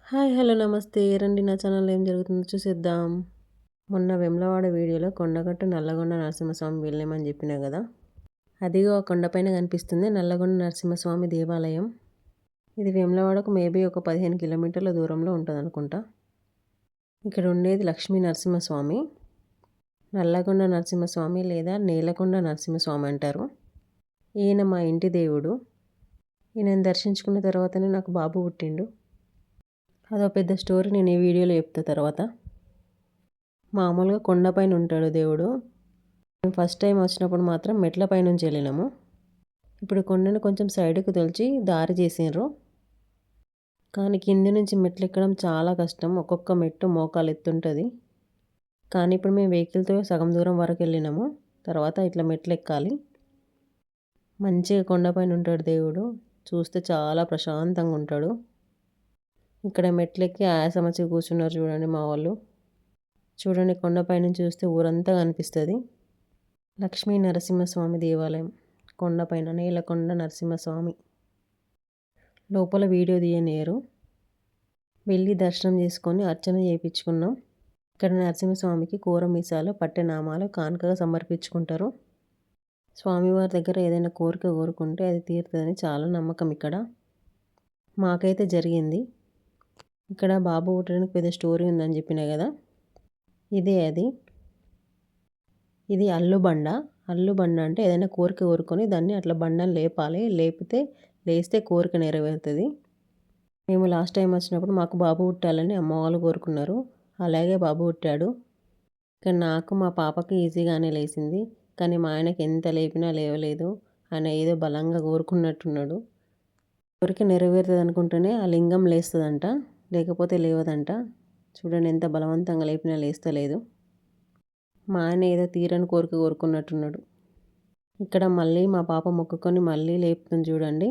Hi hello నమస్తే రండి నా ఛానల్ ఏం జరుగుతుందో చూసేద్దాం. మొన్న వెమ్లవాడ వీడియోలో కొండగట్టు నల్లగొండ నరసింహస్వామి వెళ్ళామని చెప్పినా కదా, అదిగో ఆ కొండపైన కనిపిస్తుంది నల్లగొండ నరసింహస్వామి దేవాలయం. ఇది వేములవాడకు మేబీ ఒక 15 కిలోమీటర్ల దూరంలో ఉంటుంది అనుకుంటా. ఇక్కడ ఉండేది లక్ష్మీ నరసింహస్వామి, నల్లగొండ నరసింహస్వామి లేదా నేలకొండ నరసింహస్వామి అంటారు. ఈయన మా ఇంటి దేవుడు. ఈయనను దర్శించుకున్న తర్వాతనే నాకు బాబు పుట్టిండు. అదో పెద్ద స్టోరీ నేను ఈ వీడియోలో చెప్తా తర్వాత. మామూలుగా కొండపైన ఉంటాడు దేవుడు. మేము ఫస్ట్ టైం వచ్చినప్పుడు మాత్రం మెట్ల పైనుంచి వెళ్ళినాము. ఇప్పుడు కొండను కొంచెం సైడ్కి తొలిచి దారి చేసినారు. కానీ కింది నుంచి మెట్లు ఎక్కడం చాలా కష్టం. ఒక్కొక్క మెట్టు మోకాలు ఎత్తుంటుంది. కానీ ఇప్పుడు మేము వెహికల్తో సగం దూరం వరకు వెళ్ళినాము. తర్వాత ఇట్లా మెట్లు ఎక్కాలి. మంచిగా కొండపైన ఉంటాడు దేవుడు. చూస్తే చాలా ప్రశాంతంగా ఉంటాడు. ఇక్కడ మెట్లెక్కి ఆయాసం వచ్చి కూర్చున్నారు చూడండి మా వాళ్ళు. చూడండి కొండపై నుంచి చూస్తే ఊరంతా కనిపిస్తుంది. లక్ష్మీ నరసింహస్వామి దేవాలయం కొండపైన, నేలకొండ నరసింహస్వామి. లోపల వీడియో తీయనియరు. వెళ్ళి దర్శనం చేసుకొని అర్చన చేయించుకున్నాం. ఇక్కడ నరసింహస్వామికి కూర మీసాలు, పట్టెనామాలు కానుకగా సమర్పించుకుంటారు. స్వామివారి దగ్గర ఏదైనా కోరిక కోరుకుంటే అది తీరుతుందని చాలా నమ్మకం ఇక్కడ. మాకైతే జరిగింది. ఇక్కడ బాబు పుట్టడానికి పెద్ద స్టోరీ ఉందని చెప్పినా కదా, ఇదే అది. ఇది అల్లుబండ. అల్లుబండ అంటే ఏదైనా కోరిక కోరుకొని దాన్ని అట్లా బండని లేపాలి. లేస్తే కోరిక నెరవేరుతుంది. మేము లాస్ట్ టైం వచ్చినప్పుడు మాకు బాబు పుట్టాలని అమ్మ వాళ్ళు కోరుకున్నారు. అలాగే బాబు పుట్టాడు. ఇక్కడ నాకు మా పాపకి ఈజీగానే లేచింది. కానీ మా ఆయనకి ఎంత లేపినా లేవలేదు. ఆయన ఏదో బలంగా కోరుకున్నట్టున్నాడు. కోరిక నెరవేరుతుంది అనుకుంటేనే ఆ లింగం లేస్తుందంట, లేకపోతే లేవదంట. చూడండి ఎంత బలవంతంగా లేపినా లేస్తలేదు. మా ఆయన ఏదో తీరని కోరిక కోరుకున్నట్టున్నాడు. ఇక్కడ మళ్ళీ మా పాప మొక్కుకొని మళ్ళీ లేపుతుంది చూడండి,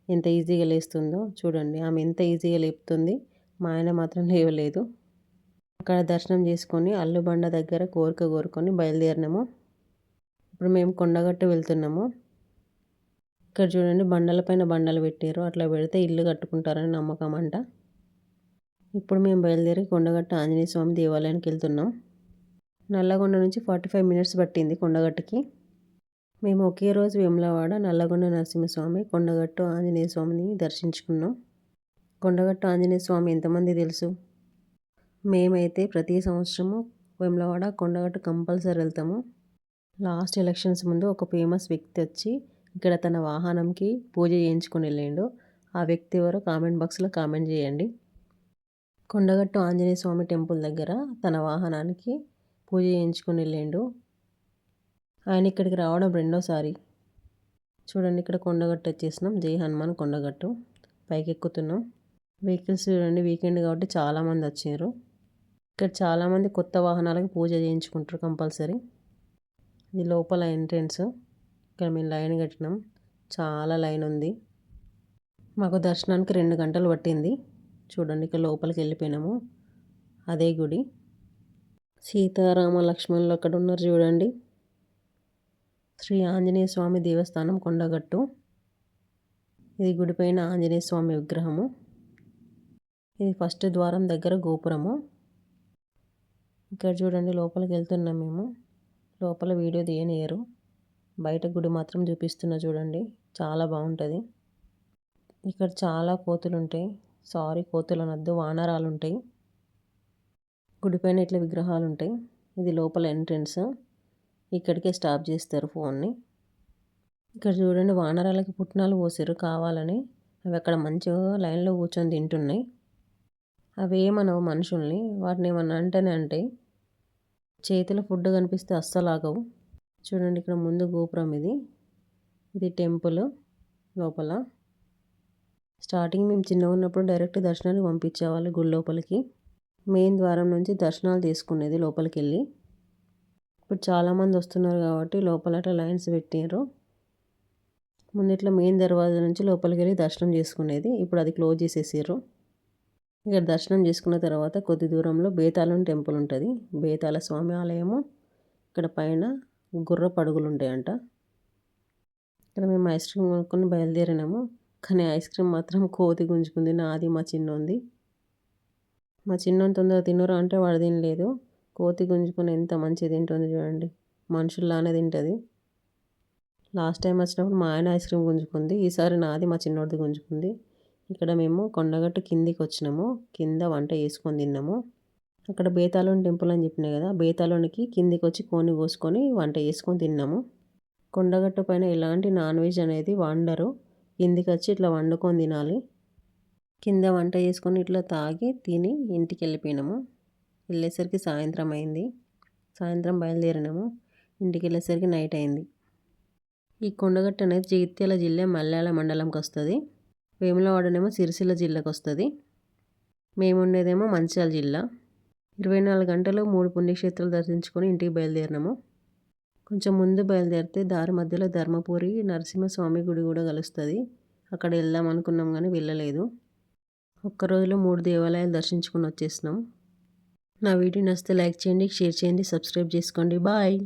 ఎంత ఈజీగా లేస్తుందో చూడండి. ఆమె ఎంత ఈజీగా లేపుతుంది, మా ఆయన మాత్రం లేవలేదు. అక్కడ దర్శనం చేసుకొని అల్లుబండ దగ్గర కోరిక కోరుకొని బయలుదేరినాము. ఇప్పుడు మేము కొండగట్టు వెళ్తున్నాము. ఇక్కడ చూడండి బండలపైన బండలు పెట్టారు. అట్లా పెడితే ఇల్లు కట్టుకుంటారని నమ్మకం అంట. ఇప్పుడు మేము బయలుదేరి కొండగట్టు ఆంజనేయ స్వామి దేవాలయానికి వెళ్తున్నాం. నల్లగొండ నుంచి 45 మినిట్స్ పట్టింది కొండగట్టుకి. మేము ఒకే రోజు వేములవాడ, నల్లగొండ నరసింహస్వామి, కొండగట్టు ఆంజనేయ స్వామిని దర్శించుకున్నాం. కొండగట్టు ఆంజనేయ స్వామి ఎంతమంది తెలుసు? మేమైతే ప్రతి సంవత్సరము వేములవాడ, కొండగట్టు కంపల్సరీ వెళ్తాము. లాస్ట్ ఎలక్షన్స్ ముందు ఒక ఫేమస్ వ్యక్తి వచ్చి ఇక్కడ తన వాహనంకి పూజ చేయించుకొని వెళ్ళిండు. ఆ వ్యక్తి ఎవరో కామెంట్ బాక్స్లో కామెంట్ చేయండి. కొండగట్టు ఆంజనేయ స్వామి టెంపుల్ దగ్గర తన వాహనానికి పూజ చేయించుకొని వెళ్ళిండు. ఆయన ఇక్కడికి రావడం రెండోసారి. చూడండి ఇక్కడ కొండగట్టు వచ్చేసినాం. జై హనుమాన్ కొండగట్టు పైకి ఎక్కుతున్నాం. వెహికల్స్ చూడండి, వీకెండ్ కాబట్టి చాలామంది వచ్చారు. ఇక్కడ చాలామంది కొత్త వాహనాలకు పూజ చేయించుకుంటారు కంపల్సరీ. ఇది లోపల ఎంట్రెన్స్. ఇక్కడ మేము లైన్ కట్టినాం. చాలా లైన్ ఉంది. మాకు దర్శనానికి 2 గంటలు పట్టింది. చూడండి ఇక్కడ లోపలికి వెళ్ళిపోయినాము. అదే గుడి. సీతారామ లక్ష్మణులు అక్కడ ఉన్నారు చూడండి. శ్రీ ఆంజనేయ స్వామి దేవస్థానం కొండగట్టు. ఇది గుడిపైన ఆంజనేయ స్వామి విగ్రహము. ఇది ఫస్ట్ ద్వారం దగ్గర గోపురము. ఇక్కడ చూడండి లోపలికి వెళ్తున్నాం మేము. లోపల వీడియో తీయనియరు. బయట గుడి మాత్రం చూపిస్తున్నా చూడండి. చాలా బాగుంటుంది. ఇక్కడ చాలా కోతులు ఉంటాయి. కోతులు అనొద్దు, వానరాలు ఉంటాయి. గుడిపైన ఇట్లా విగ్రహాలు ఉంటాయి. ఇది లోపల ఎంట్రెన్స్. ఇక్కడికే స్టాప్ చేస్తారు ఫోన్ని. ఇక్కడ చూడండి వానరాలకి పుట్నాలు పోసారు కావాలని. అవి అక్కడ మంచిగా లైన్లో కూర్చొని తింటున్నాయి. అవి ఏమనవు మనుషుల్ని. వాటిని ఏమన్నా అంటేనే అంటాయి. చేతిలో ఫుడ్ కనిపిస్తే అస్సలు ఆగవు. చూడండి ఇక్కడ ముందు గోపురం ఇది. ఇది టెంపుల్ లోపల. స్టార్టింగ్ మేము చిన్నగా ఉన్నప్పుడు డైరెక్ట్ దర్శనానికి పంపించేవాళ్ళు గుడి లోపలికి. మెయిన్ ద్వారం నుంచి దర్శనాలు తీసుకునేది లోపలికి వెళ్ళి. ఇప్పుడు చాలామంది వస్తున్నారు కాబట్టి లోపల అట్లా లైన్స్ పెట్టారు. ముందు మెయిన్ దర్వాజా నుంచి లోపలికి వెళ్ళి దర్శనం చేసుకునేది. ఇప్పుడు అది క్లోజ్ చేసేసారు. ఇక్కడ దర్శనం చేసుకున్న తర్వాత కొద్ది దూరంలో బేతాళం టెంపుల్ ఉంటుంది. బేతాళ స్వామి ఆలయము. ఇక్కడ పైన గుర్ర పడుగులు ఉంటాయంట. ఇక్కడ మేము ఐస్ క్రీమ్ కొనుక్కొని బయలుదేరినాము. కానీ ఐస్ క్రీమ్ మాత్రం కోతి గుంజుకుంది. నాది మా చిన్నోంది. మా చిన్నోని తొందరగా తినురా అంటే వాడు తినలేదు. కోతి గుంజుకొని ఎంత మంచిగా తింటుంది చూడండి. మనుషుల్లానే తింటుంది. లాస్ట్ టైం వచ్చినప్పుడు మా ఆయన ఐస్ క్రీమ్ గుంజుకుంది. ఈసారి నాది మా చిన్నోడిది గుంజుకుంది. ఇక్కడ మేము కొండగట్టు కిందికి వచ్చినాము. కింద వంట చేసుకొని తిన్నాము. అక్కడ బేతాళుని టెంపుల్ అని చెప్పినా కదా, బేతాళునికి కిందికి వచ్చి కోని కోసుకొని వంట చేసుకొని తిన్నాము. కొండగట్టు పైన ఎలాంటి నాన్ వెజ్ అనేది వండరు. కిందికి వచ్చి ఇట్లా వండుకొని తినాలి. కింద వంట చేసుకొని ఇట్లా తాగి తిని ఇంటికి వెళ్ళిపోయినాము. వెళ్ళేసరికి సాయంత్రం అయింది. సాయంత్రం బయలుదేరినాము. ఇంటికి వెళ్ళేసరికి నైట్ అయింది. ఈ కొండగట్టు అనేది జగిత్యాల జిల్లా మల్యాల మండలంకి వస్తుంది. వేములవాడనేమో సిరిసిల్ల జిల్లాకు వస్తుంది. మేము ఉండేదేమో మంచిర్యాల జిల్లా. 24 గంటలు 3 పుణ్యక్షేత్రాలు దర్శించుకొని ఇంటికి బయలుదేరినాము. కొంచెం ముందు బయలుదేరితే దారి మధ్యలో ధర్మపురి నరసింహస్వామి గుడి కూడా కలుస్తుంది. అక్కడ వెళ్దాం అనుకున్నాం కానీ వెళ్ళలేదు. ఒక్క రోజులో 3 దేవాలయాలు దర్శించుకొని వచ్చేసినాం. నా వీడియో నచ్చితే లైక్ చేయండి, షేర్ చేయండి, సబ్స్క్రైబ్ చేసుకోండి. బాయ్.